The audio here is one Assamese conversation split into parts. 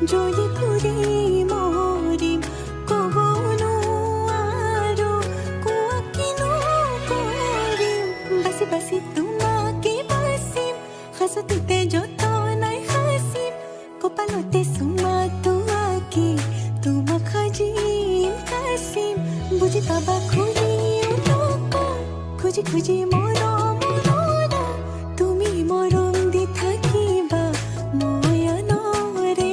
যদি কৰি মৰিম ক'ব নোৱাৰো কোৱা কিনো কৰিম বাচি বাচি তোমাকে বাচিম হাঁচোতে যতনাই সাঁচিম কপালতে চুমাটো আঁকি তোমাক সাজিম কাচিম বুজি পাবা খুজিও নকওঁ খুজি খুজি মৰম তুমি মৰম দি থাকিবা মই আনৰে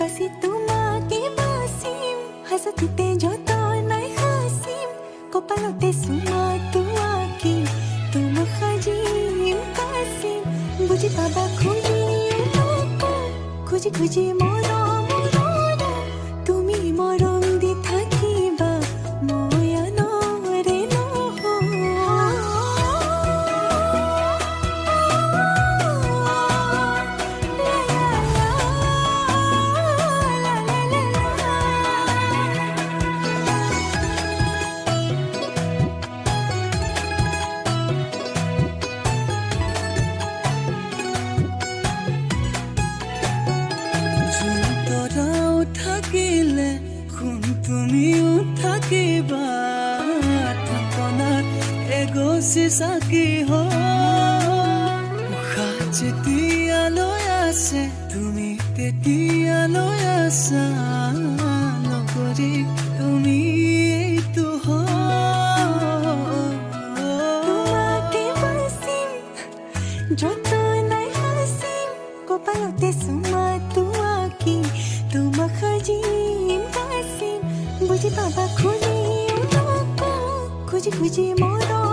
বাচি তোমাকে বাচিম হাঁচোতে যতনাই সাঁচিম কপালতে চুমাটো আঁকি তোমাক সাজিম কাচিম বুজি পাবা খুজিও নকওঁ খুজি খুজি মৰম তুমি মৰম দি থাকিবা মই আনৰে থাকিলে শুন তুমিও থাকিবা থাপনাত এগছি চাকি উশাহ যেতিয়ালৈ আছে তুমি তেতিয়ালৈ আছা নকৰি তুমি এইটো তোমাকে বাচিম যতনাই সাঁচিম কপালতে চুমাটো আঁকি তোমাক সাজিম কাচিম বুজি পাবা খুজিও নকওঁ খুজি খুজি মৰম